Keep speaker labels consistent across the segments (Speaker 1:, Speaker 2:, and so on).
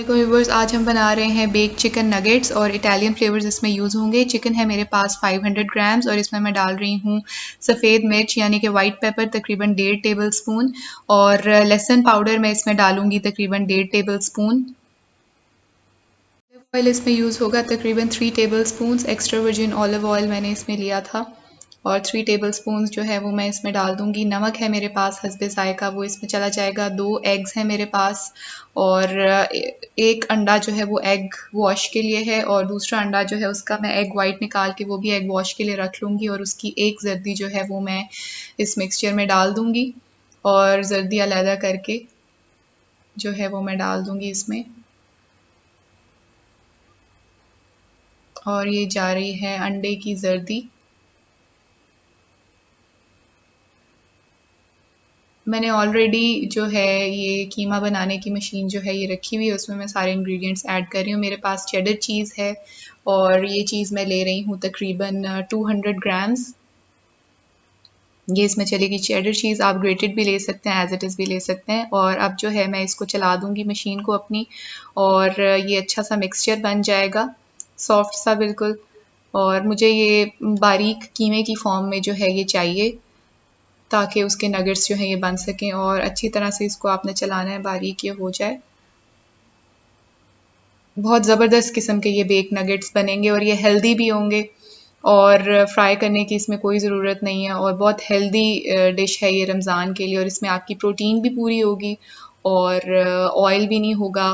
Speaker 1: वालेकुम व्यूअर्स, आज हम बना रहे हैं बेक चिकन नगेट्स और इटालियन फ्लेवर्स इसमें यूज़ होंगे। चिकन है मेरे पास 500 ग्राम्स और इसमें मैं डाल रही हूँ सफ़ेद मिर्च यानी कि वाइट पेपर तकरीबन 1.5 टेबल स्पून और लहसुन पाउडर मैं इसमें डालूंगी तकरीबन 1.5 टेबल स्पून। ऑयल इसमें यूज़ होगा तकरीबन 3 table spoon. Extra virgin olive oil मैंने इसमें लिया था और 3 टेबल स्पून जो है वो मैं इसमें डाल दूंगी। नमक है मेरे पास हस्बे ज़ायका, वो इसमें चला जाएगा। 2 एग्स हैं मेरे पास और एक अंडा जो है वो एग वॉश के लिए है और दूसरा अंडा जो है उसका मैं एग वाइट निकाल के वो भी एग वॉश के लिए रख लूँगी और उसकी एक जर्दी जो है वो मैं इस मिक्सचर में डाल दूँगी और जर्दी अलहदा करके जो है वो मैं डाल दूँगी इसमें। और ये जा रही है अंडे की जर्दी। मैंने ऑलरेडी जो है ये कीमा बनाने की मशीन जो है ये रखी हुई है, उसमें मैं सारे इंग्रेडिएंट्स ऐड कर रही हूँ। मेरे पास चेडर चीज़ है और ये चीज़ मैं ले रही हूँ तकरीबन 200 ग्राम्स। ये इसमें चलेगी चेडर चीज़। आप ग्रेटेड भी ले सकते हैं, एज इट इज़ भी ले सकते हैं। और अब जो है मैं इसको चला दूँगी मशीन को अपनी और ये अच्छा सा मिक्सचर बन जाएगा, सॉफ्ट सा बिल्कुल। और मुझे ये बारीक कीमे की फॉर्म में जो है ये चाहिए ताकि उसके नगेट्स जो हैं ये बन सकें और अच्छी तरह से इसको आपने चलाना है, बारीक ये हो जाए। बहुत ज़बरदस्त किस्म के ये बेक नगेट्स बनेंगे और ये हेल्दी भी होंगे और फ्राई करने की इसमें कोई ज़रूरत नहीं है और बहुत हेल्दी डिश है ये रमज़ान के लिए। और इसमें आपकी प्रोटीन भी पूरी होगी और ऑयल भी नहीं होगा,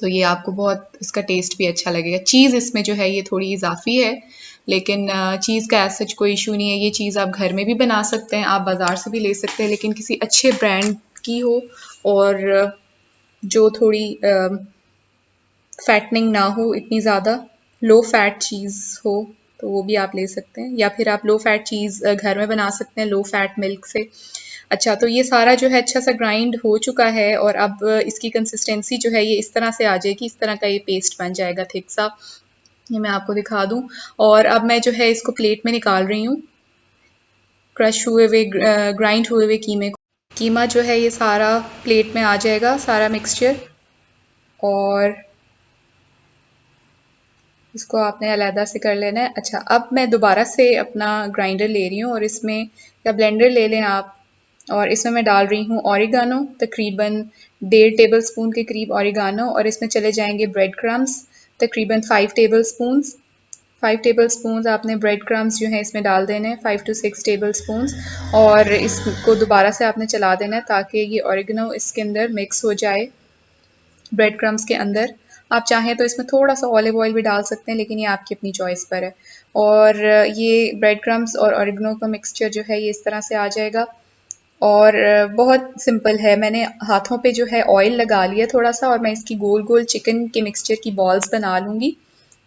Speaker 1: तो ये आपको बहुत इसका टेस्ट भी अच्छा लगेगा। चीज़ इसमें जो है ये थोड़ी इजाफी है, लेकिन चीज़ का ऐसा कोई इशू नहीं है। ये चीज़ आप घर में भी बना सकते हैं, आप बाज़ार से भी ले सकते हैं, लेकिन किसी अच्छे ब्रांड की हो और जो थोड़ी फैटनिंग ना हो इतनी ज़्यादा, लो फैट चीज़ हो तो वो भी आप ले सकते हैं। या फिर आप लो फैट चीज़ घर में बना सकते हैं लो फैट मिल्क से। अच्छा, तो ये सारा जो है अच्छा सा ग्राइंड हो चुका है और अब इसकी कंसिस्टेंसी जो है ये इस तरह से आ जाएगी, इस तरह का ये पेस्ट बन जाएगा थिक सा। ये मैं आपको दिखा दूँ और अब मैं जो है इसको प्लेट में निकाल रही हूँ, क्रश हुए हुए ग्राइंड हुए हुए कीमे को। कीमा जो है ये सारा प्लेट में आ जाएगा, सारा मिक्सचर। और इसको आपने अलहदा से कर लेना है। अच्छा, अब मैं दोबारा से अपना ग्राइंडर ले रही हूँ और इसमें या ब्लेंडर ले लें आप, और इसमें मैं डाल रही हूँ ऑरिगानो, तकरीबन 1.5 टेबल स्पून के करीब ऑरिगानो। और इसमें चले जाएंगे ब्रेड क्रम्स तकरीबन 5 टेबल स्पून। 5 टेबल स्पून आपने ब्रेड क्रम्स जो है इसमें डाल देने हैं, 5 to 6 टेबल स्पून। और इसको दोबारा से आपने चला देना है ताकि ये ऑरिगेनो इसके अंदर मिक्स हो जाए, ब्रेड क्रम्स के अंदर। आप चाहें तो इसमें थोड़ा सा ऑलिव ऑयल भी डाल सकते हैं, लेकिन ये आपकी अपनी चॉइस पर है। और ये ब्रेड क्रम्स और ऑरिगेनो का मिक्सचर जो है ये इस तरह से आ जाएगा और बहुत सिंपल है। मैंने हाथों पे जो है ऑयल लगा लिया थोड़ा सा और मैं इसकी गोल गोल चिकन के मिक्सचर की बॉल्स बना लूँगी,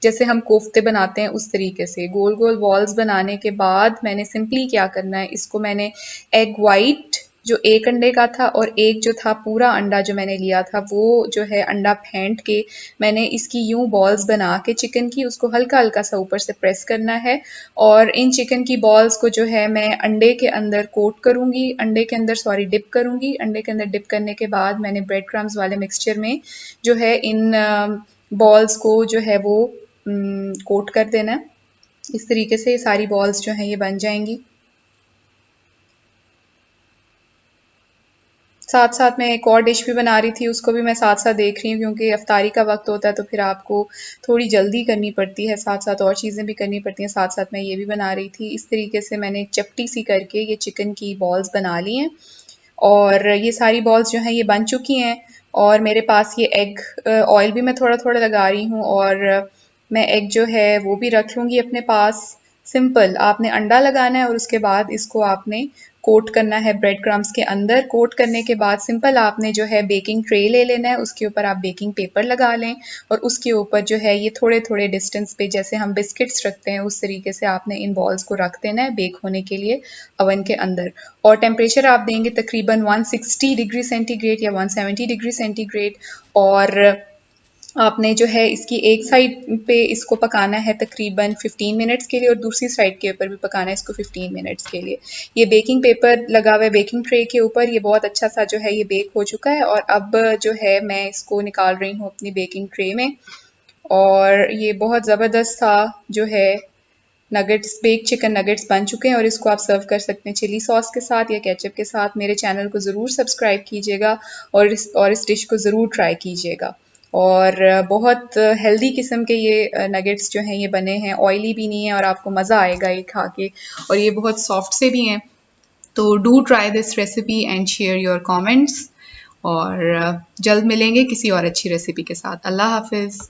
Speaker 1: जैसे हम कोफ्ते बनाते हैं उस तरीके से। गोल गोल बॉल्स बनाने के बाद मैंने सिंपली क्या करना है, इसको मैंने एग वाइट जो एक अंडे का था और एक जो था पूरा अंडा जो मैंने लिया था, वो जो है अंडा फेंट के मैंने इसकी यूं बॉल्स बना के चिकन की उसको हल्का हल्का सा ऊपर से प्रेस करना है। और इन चिकन की बॉल्स को जो है मैं अंडे के अंदर कोट करूंगी, अंडे के अंदर सॉरी डिप करूंगी। अंडे के अंदर डिप करने के बाद मैंने ब्रेड क्रम्स वाले मिक्सचर में जो है इन बॉल्स को जो है वो कोट कर देना है। इस तरीके से सारी बॉल्स जो हैं ये बन जाएंगी। साथ साथ मैं एक और डिश भी बना रही थी, उसको भी मैं साथ साथ देख रही हूँ क्योंकि अफ्तारी का वक्त होता है तो फिर आपको थोड़ी जल्दी करनी पड़ती है, साथ साथ और चीज़ें भी करनी पड़ती हैं। साथ साथ मैं ये भी बना रही थी। इस तरीके से मैंने चपटी सी करके ये चिकन की बॉल्स बना ली हैं और ये सारी बॉल्स जो हैं ये बन चुकी हैं। और मेरे पास ये एग ऑयल भी मैं थोड़ा थोड़ा लगा रही हूँ और मैं एग जो है वो भी रख लूँगी अपने पास। सिंपल आपने अंडा लगाना है और उसके बाद इसको आपने कोट करना है ब्रेड क्रम्स के अंदर। कोट करने के बाद सिंपल आपने जो है बेकिंग ट्रे ले लेना है, उसके ऊपर आप बेकिंग पेपर लगा लें और उसके ऊपर जो है ये थोड़े थोड़े डिस्टेंस पे जैसे हम बिस्किट्स रखते हैं उस तरीके से आपने इन बॉल्स को रख देना है बेक होने के लिए अवन के अंदर। और टेम्परेचर आप देंगे तकरीबन 160 डिग्री सेंटीग्रेड या 170 डिग्री सेंटीग्रेड। और आपने जो है इसकी एक साइड पे इसको पकाना है तकरीबन 15 मिनट्स के लिए और दूसरी साइड के ऊपर भी पकाना है इसको 15 मिनट्स के लिए। ये बेकिंग पेपर लगा हुआ है बेकिंग ट्रे के ऊपर, ये बहुत अच्छा सा जो है ये बेक हो चुका है और अब जो है मैं इसको निकाल रही हूँ अपनी बेकिंग ट्रे में और ये बहुत ज़बरदस्त सा जो है नगेट्स बेक चिकन नगेट्स बन चुके हैं और इसको आप सर्व कर सकते हैं चिली सॉस के साथ या केचप के साथ। मेरे चैनल को ज़रूर सब्सक्राइब कीजिएगा और इस डिश को ज़रूर ट्राई कीजिएगा। और बहुत हेल्दी किस्म के ये नगेट्स जो हैं ये बने हैं, ऑयली भी नहीं है और आपको मज़ा आएगा ये खा के और ये बहुत सॉफ्ट से भी हैं। तो do try this recipe and share your comments और जल्द मिलेंगे किसी और अच्छी रेसिपी के साथ। अल्लाह हाफ़िज़।